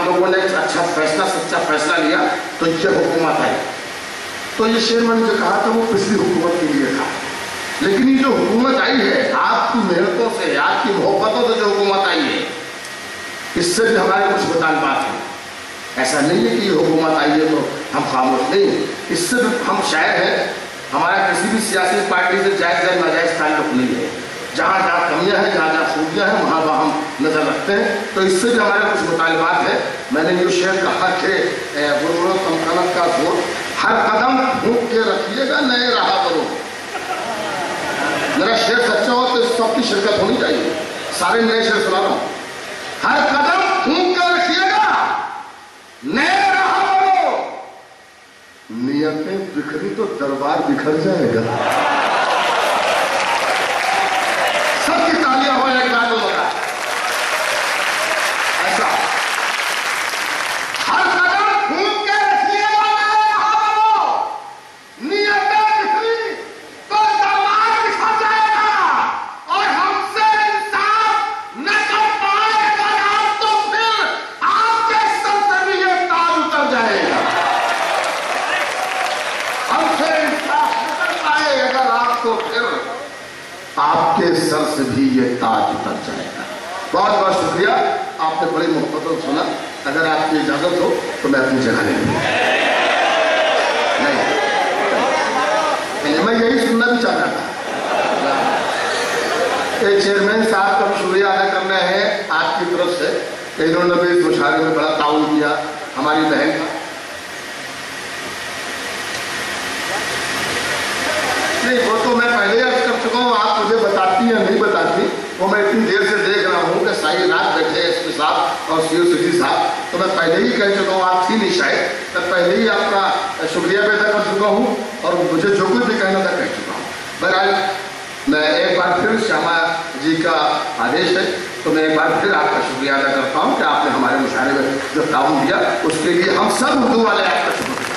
लोगों ने अच्छा फैसला, सच्चा फैसला लिया तो ये हुकूमत आई। तो ये शेरमन जो कहा था वो पिछली हुकूमत के लिए था, लेकिन ये जो हुकूमत आई है आपकी मेहनतों से, आपकी मोहब्बतों से जो हुकूमत आई है, इससे भी हमारे कुछ मुतालबात हैं। ऐसा नहीं है कि ये हुकूमत आई है तो हम खामोश नहीं, इससे भी हम शायर हैं। हमारा किसी भी सियासी पार्टी से जायज़ या नाजायज़ ताल्लुक नहीं है। जहाँ जहाँ कमियाँ हैं, जहाँ जहाँ खूबियाँ हैं, वहाँ वहाँ हम नज़र रखते हैं। तो इससे भी हमारे कुछ मुतालबात है। मैंने ये शेर कहा कि गुरुओं तमकानत का जोर, हर कदम फूंक के रखिएगा, नए रहा करो। मेरा शेर सच्चा हो तो इस सबकी शिरकत होनी चाहिए। सारे नए शेर सुना रहा हूँ। हर कदम फूंक के रखिएगा, नए रहा करो। नियतें बिखरी तो दरबार बिखर जाएगा। सबकी तालियां हो एक बात होगा। ऐसा हर कदम फूंक के रखिएगा, नए रहा करो। नियतें बिखरी तो दरबार बिखर जाएगा, और हमसे इंसाफ न कर पाएगा आप तो फिर आपके सर से भी ये ताज उतर जाएगा। हमसे इंसाफ न कर पाए अगर आप तो फिर आपके सर से भी ये ताज उतर जाएगा। बहुत बहुत शुक्रिया, आपने बड़ी मोहब्बतों से सुना। अगर आपकी इजाजत हो तो मैं अपनी जगह ले लूँ। नहीं, मैं यही सुनना भी चाहता था। चेयरमैन साहब का शुक्रिया अदा करना है आपकी तरफ से। इन्होंने भी इस मुशावरे में बड़ा ताउन किया। हमारी बहन का नहीं, वो तो मैं पहले अर्ज कर चुका हूँ। आप मुझे बताती या नहीं बताती वो मैं इतनी देर से देख रहा हूँ कि सारी रात बैठे एसपी साहब और सीओ सिटी साहब, तो मैं पहले ही कह चुका हूँ। आप थी नहीं शायद, मैं पहले ही आपका शुक्रिया भी अदा कर चुका हूँ और मुझे जो कुछ भी कहना था कह चुका हूँ। बहरहाल मैं एक बार फिर श्यामा जी का आदेश है तो मैं एक बार फिर आपका शुक्रिया अदा करता हूँ कि आपने हमारे मुशावरे में जो ताउन दिया उसके लिए हम सब उर्दू वाले आपका शुक्रिया।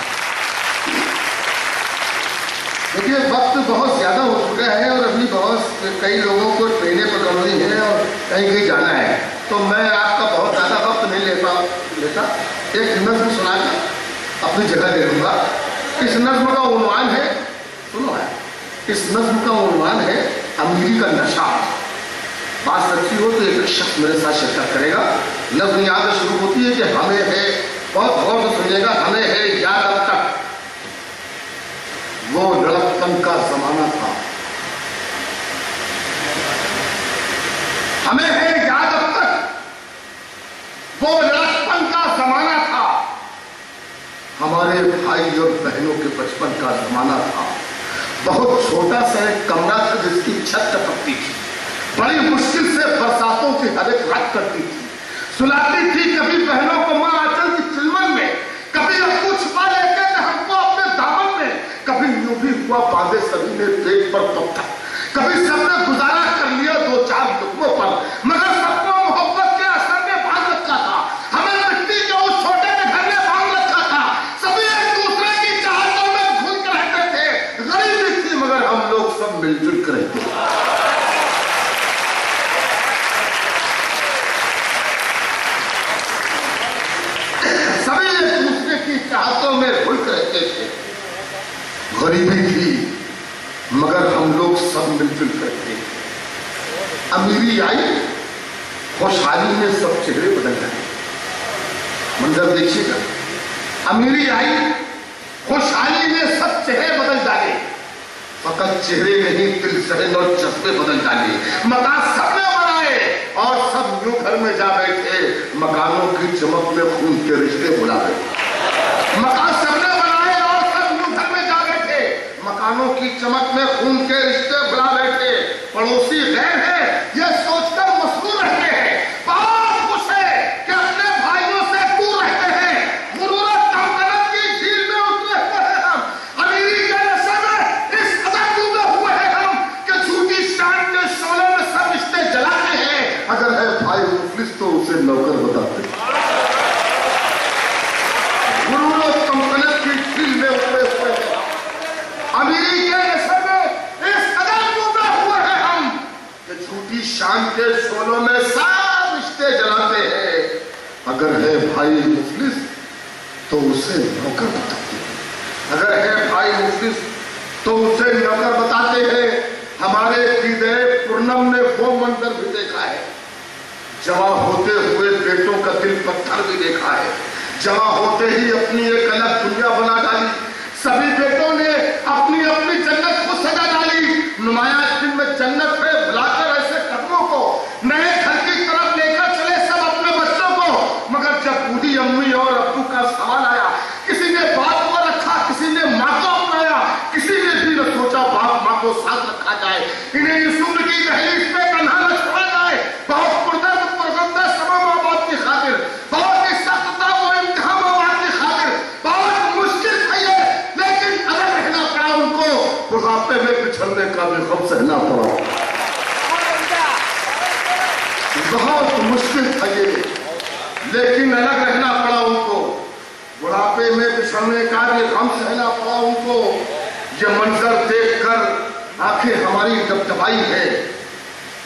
देखिए वक्त बहुत ज़्यादा हो चुका है और अभी बहुत कई लोगों को ट्रेनें पकड़नी है और कहीं कहीं जाना है, तो मैं आपका बहुत ज़्यादा वक्त नहीं लेता। एक नज़्म सुनाकर अपनी जगह दे दूँगा। इस नज़्म का उन्वान है, सुनो है, इस नज़्म का उन्वान है अमीरी का नशा। बात सच्ची हो तो एक शख्स मेरे साथ शिरकत करेगा। नज़्म यहाँ से शुरू होती है कि हमें है, बहुत गौर से सुनिएगा, हमें है याद अब तक वो लड़कपन का जमाना था। हमें है याद अब तक वो लड़कपन का जमाना था। हमारे भाई और बहनों के बचपन का जमाना था। बहुत छोटा सा एक कमरा था जिसकी छत टपकती थी। बड़ी मुश्किल से बरसातों की हर एक रात करती थी। सुलाती थी कभी बहनों को मां आंचल की चिलमन में, कभी अब्बू छुपा लेते थे हमको अपने दामन में, कभी यूं भी हुआ बांधे सभी ने पेट पर पत्थर, कभी सबने गुजारा कर लिया दो चार लुकमों पर, मगर सबको मोहब्बत के असर में बांध रखा था। हमें मिट्टी के उस छोटे से घर में बांध रखा था। सभी एक दूसरे की चाहतों में घुल कर रहते थे। गरीबी थी मगर हम लोग सब मिलजुल कर रहते थे। सभी एक दूसरे की चाहतों में घुल कर रहते थे। गरीबी थी मगर हम लोग सब मिलजुल करते। अमीरी आई, खुशहाली में सब चेहरे बदल गए। मंजर देखिएगा, अमीरी आई, खुशहाली में सब चेहरे बदल डाले। फकत चेहरे नहीं दिल सहन और जज्बे बदल डाले। मकान सबने बनाए और सब यूं घर में जा बैठे। मकानों की चमक में खून के रिश्ते बुला बैठे। मकान सबने बनाए और सब यूं घर में जा बैठे। मकानों की चमक में खून के रिश्ते बुला बैठे। पड़ोसी गैर है ये सोचकर मसरूर रहते हैं। बहुत खुश है कि अपने भाइयों से दूर रहते हैं। गुरूरत तमकनत की झील में उतरे हुए हैं हम। अमीरी के नशे में इस कदर डूबे हुए हैं हम कि झूठी शान के शोले में सब रिश्ते जलाते हैं। अगर है भाई मुफलिस तो उसे नौकर बताते। गुरूरत तमकनत की झील में उतरे हुए हैं। अमीरी के नशे में इस कदर डूबे हुए हैं हम कि झूठी शान के शोलों में सब रिश्ते जलाते हैं। अगर है भाई मुफलिस तो उसे नौकर बताते हैं, अगर है भाई मुफलिस तो उसे नौकर बताते हैं। हमारे कीदे पूर्णम ने वो मंजर भी देखा है, जमा होते हुए बेटों का दिल पत्थर भी देखा है, जमा होते ही अपनी एक अलग दुनिया बना डाली। सभी बेटों ने अपनी अपनी जन्नत को सजा डाली। नुमाया दिन में जन्नत है, बुलाकर ऐसे कदमों को नए घर की तरफ लेकर चले सब अपने बच्चों को। मगर जब बूढ़ी अम्मी और अब्बू का सवाल आया, किसी ने बाप को रखा, किसी ने माँ को अपनाया, किसी ने भी न सोचा बाप माँ को साथ रखा जाए, इन्हें इस उम्र की दहलीज पे तन्हा न छोड़ा जाए। बहुत पुरदर्द पुरगम्दा समा माँ बाप की खातिर, बहुत ही सख्त था वो इम्तिहान माँ बाप की खातिर, बहुत मुश्किल था ये, लेकिन अलग रहना पड़ा उनको। बुढ़ापे में बिछड़ने का भी गम सहना पड़ा, बहुत मुश्किल था ये, लेकिन अलग रहना पड़ा उनको। बुढ़ापे में बिछड़ने का भी गम सहना पड़ा उनको। ये मंजर देखकर आंखें हमारी दबदबाई है।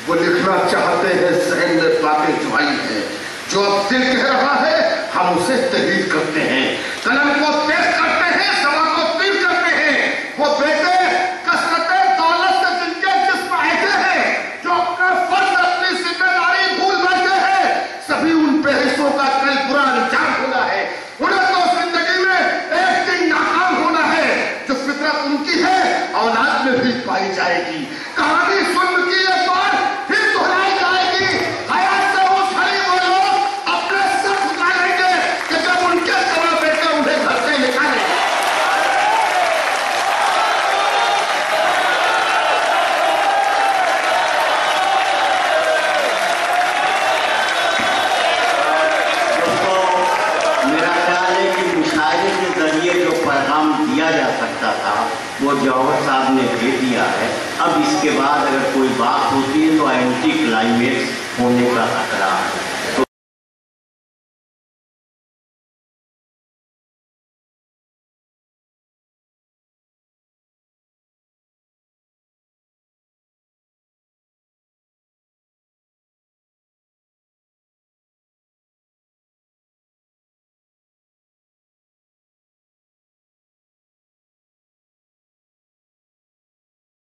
वो लिखना चाहते हैं, सहन में बातें जुबाई है। जो अब दिल कह रहा है हम उसे तहरीर करते हैं, कलम को तेज करते हैं, समा को तीर करते हैं। वो बेटे कसरते दौलत से जिनके जिस्म ऐसे हैं, जो अपना फर्ज अपनी जिम्मेदारी भूल बैठे हैं, सभी उन बेहिस्सों का कल बुरा अंजाम होना है। उन्हें तो जिंदगी में एक दिन नाकाम होना है। जो फितरत उनकी है औलाद में भी पाई जाएगी। कहानी सुन की एक बार फिर दोहराई जाएगी। हयात से उस हरी वो लोग अपने सर झुकाएंगे कि जब उनके जवाब बेटे उन्हें घर से निकाले। मेरा ख्याल है कि मुशायरे के जरिए जो पैगाम दिया जा सकता था वो जौहर साहब ने दे दिया है। अब इसके बाद अगर कोई बात होती है तो एंटी क्लाइमेक्स होने का खतरा है।